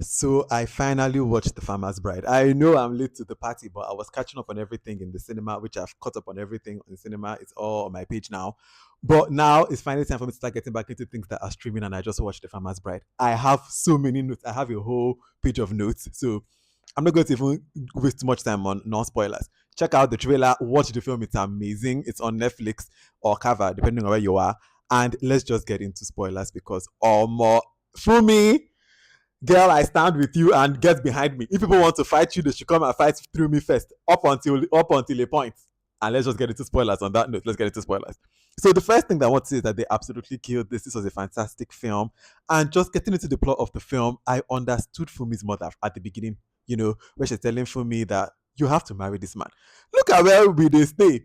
So I finally watched The Farmer's Bride. I know I'm late to the party, but I was catching up on everything in the cinema, which I've caught up on everything in the cinema. It's all on my page now. But now it's finally time for me to start getting back into things that are streaming, and I just watched The Farmer's Bride. I have so many notes. I have a whole page of notes. So I'm not going to even waste too much time on non spoilers. Check out the trailer, watch the film. It's amazing. It's on Netflix or Cover, depending on where you are. And let's just get into spoilers because all more for me, girl, I stand with you and get behind me. If people want to fight you, they should come and fight through me first, up until a point. And let's just get into spoilers on that note. Let's get into spoilers. So the first thing that I want to say is that they absolutely killed this. This was a fantastic film. And just getting into the plot of the film, I understood Fumi's mother at the beginning, where she's telling Fumi that you have to marry this man. Look at where we they stay.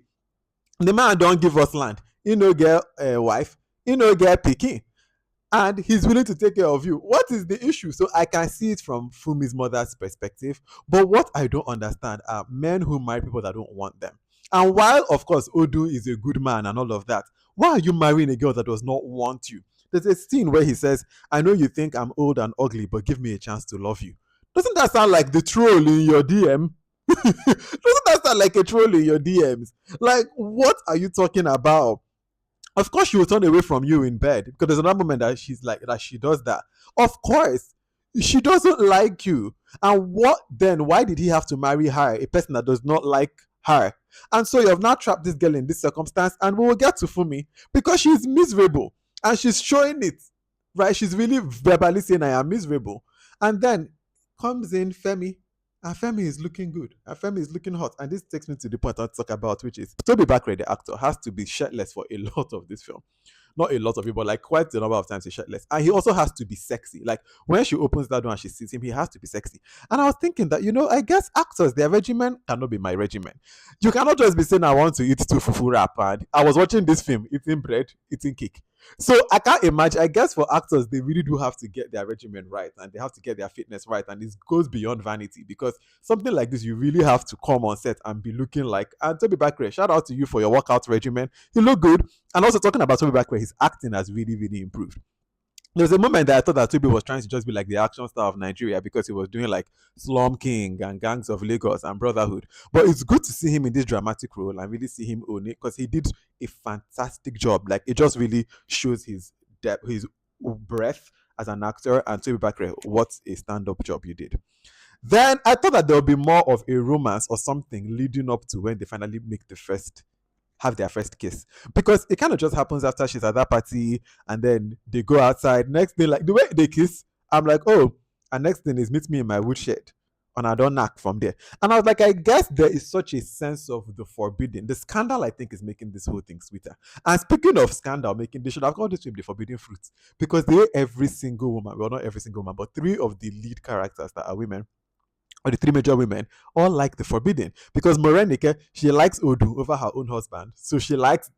The man don't give us land. He no get a wife. He no get pikin, and he's willing to take care of you. What is the issue? So I can see it from Fumi's mother's perspective. But what I don't understand are men who marry people that don't want them. And while, of course, Odu is a good man and all of that, why are you marrying a girl that does not want you? There's a scene where he says, I know you think I'm old and ugly, but give me a chance to love you. Doesn't that sound like the troll in your DM? Doesn't that sound like a troll in your DMs? Like, what are you talking about? Of course, she will turn away from you in bed because there's another moment that she's like that she does that. Of course, she doesn't like you. And what then? Why did he have to marry her, a person that does not like her? And so you have now trapped this girl in this circumstance, and we will get to Fumi because she's miserable and she's showing it, right? She's really verbally saying, I am miserable. And then comes in Femi, and Femi is looking good. And Femi is looking hot. And this takes me to the point I want to talk about, which is Tobi Bakre, the actor, has to be shirtless for a lot of this film. Not a lot of people, like quite a number of times he's shirtless. And he also has to be sexy. Like when she opens that door and she sees him, he has to be sexy. And I was thinking that, I guess actors, their regimen cannot be my regimen. You cannot just be saying, I want to eat two fufu wrap. And I was watching this film, eating bread, eating cake. So I can't imagine. I guess for actors, they really do have to get their regimen right and they have to get their fitness right. And this goes beyond vanity because something like this, you really have to come on set and be looking like. And Tobi Bakre, shout out to you for your workout regimen. You look good. And also talking about Tobi Bakre, his acting has really, really improved. There was a moment that I thought that Tobi was trying to just be like the action star of Nigeria because he was doing like Slum King and Gangs of Lagos and Brotherhood. But it's good to see him in this dramatic role and really see him own it because he did a fantastic job. Like it just really shows his depth, his breadth as an actor. And Tobi Bakre, what a stand-up job you did. Then I thought that there would be more of a romance or something leading up to when they finally make the first have their first kiss because it kind of just happens after she's at that party and then they go outside. Next thing, like the way they kiss, I'm like, oh, and next thing is meet me in my woodshed. And I don't knock from there. And I was like, I guess there is such a sense of the forbidden. The scandal, I think, is making this whole thing sweeter. And speaking of scandal making, they should have called this film the forbidden fruit because they every single woman, well, not every single woman, but three of the lead characters that are women or the three major women all like the forbidden because Morenike, she likes Odu over her own husband. So she likes,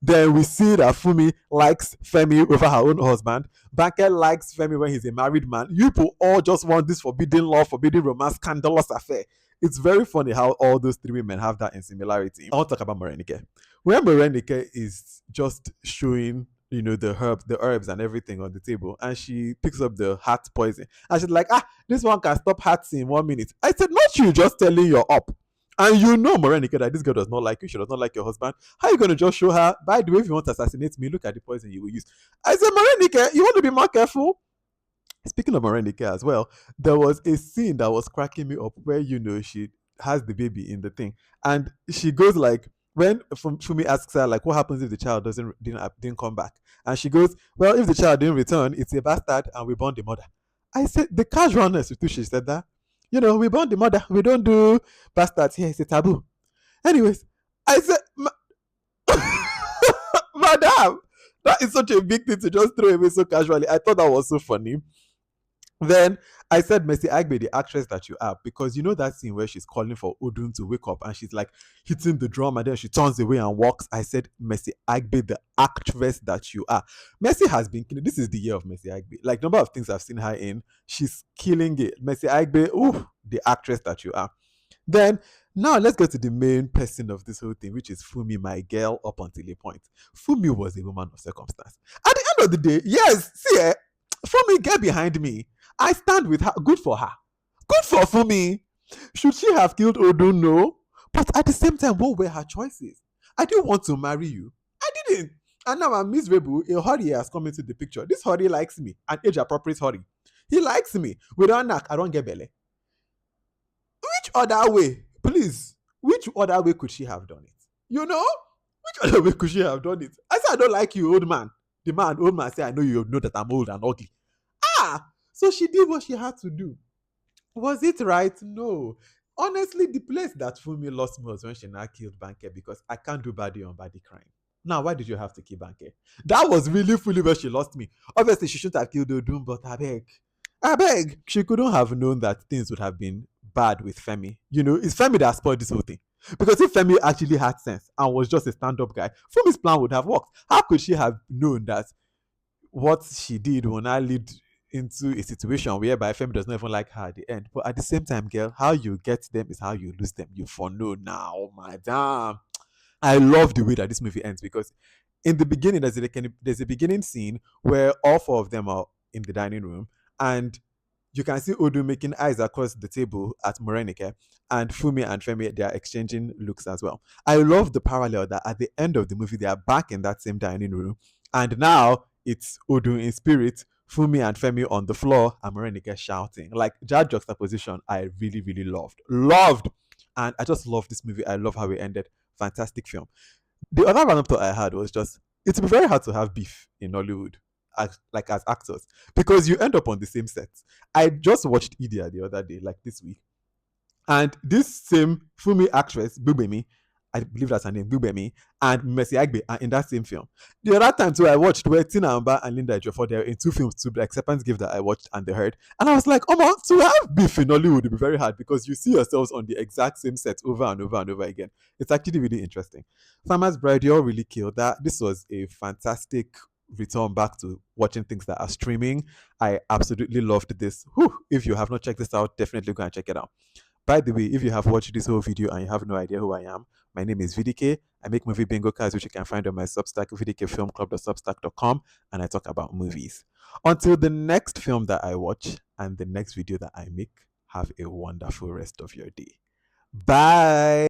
then we see that Fumi likes Femi over her own husband. Banker likes Femi when he's a married man. You people all just want this forbidden love, forbidden romance, scandalous affair. It's very funny how all those three women have that in similarity. I want to talk about Morenike. Where Morenike is just showing the herbs and everything on the table, and she picks up the heart poison, and she's like, this one can stop hearts in 1 minute. I said, not you just telling you're up. And Morenike, that this girl does not like you, she does not like your husband. How are you going to just show her, by the way, if you want to assassinate me, look at the poison you will use? I said, Morenike, you want to be more careful? Speaking of Morenike as well, there was a scene that was cracking me up where she has the baby in the thing, and she goes like, when Fumi asks her like, what happens if the child didn't come back, and she goes, well, if the child didn't return, it's a bastard, and we burn the mother. I said the casualness with which she said that, we burn the mother, we don't do bastards here, it's a taboo. Anyways, I said, madam, that is such a big thing to just throw away so casually. I thought that was so funny. Then I said, Mercy Aigbe, the actress that you are, because you know that scene where she's calling for Odun to wake up and she's like hitting the drum and then she turns away and walks. I said, Mercy Aigbe, the actress that you are. Mercy has been killing. This is the year of Mercy Aigbe. Like, number of things I've seen her in, she's killing it. Mercy Aigbe, ooh, the actress that you are. Then now let's go to the main person of this whole thing, which is Fumi, my girl, up until a point. Fumi was a woman of circumstance. At the end of the day, yes, see, Fumi, get behind me. I stand with her. Good for her. Good for Fumi. Should she have killed Odo? No. But at the same time, what were her choices? I didn't want to marry you. I didn't. And now I'm miserable. A Hori has come into the picture. This Hori likes me. An age appropriate Hori. He likes me. We don't knock. I don't get belly. Which other way? Please. Which other way could she have done it? You know? Which other way could she have done it? I said, I don't like you, old man. Old man said, I know you know that I'm old and ugly. Ah! So she did what she had to do. Was it right? No. Honestly, the place that Fumi lost me was when she now killed Banker because I can't do body on body crime. Now, why did you have to kill Banker? That was really fully where she lost me. Obviously, she shouldn't have killed Odun, but I beg. I beg. She couldn't have known that things would have been bad with Femi. You know, it's Femi that spoiled this whole thing. Because if Femi actually had sense and was just a stand up guy, Fumi's plan would have worked. How could she have known that what she did will now lead into a situation whereby Femi does not even like her at the end? But at the same time, girl, how you get them is how you lose them. You for no now, madam. I love the way that this movie ends because in the beginning, there's a beginning scene where all four of them are in the dining room and you can see Odu making eyes across the table at Morenike, and Fumi and Femi, they are exchanging looks as well. I love the parallel that at the end of the movie, they are back in that same dining room, and now it's Odu in spirit, Fumi and Femi on the floor, and Morenike shouting. Like that juxtaposition, I really, really loved. Loved! And I just love this movie. I love how it ended. Fantastic film. The other random thought I had was just it's very hard to have beef in Nollywood, as actors, because you end up on the same set. I just watched Idia the other day, like this week, and this same Fumi actress, Gbubemi, I believe that's her name, Gbubemi, and Mercy Aigbe are in that same film. The other time too, I watched where Tina Amba and Linda Ejiofor, they're in two films too, the acceptance gift that I watched and they heard. And I was like, oh man, to have beef in Hollywood would be very hard because you see yourselves on the exact same set over and over and over again. It's actually really interesting. Farmer's Bride, you all really killed that. This was a fantastic return back to watching things that are streaming. I absolutely loved this. Whew, if you have not checked this out, definitely go and check it out. By the way, if you have watched this whole video and you have no idea who I am, my name is VDK. I make movie bingo cards, which you can find on my Substack, vdkfilmclub.substack.com, and I talk about movies. Until the next film that I watch and the next video that I make, have a wonderful rest of your day. Bye.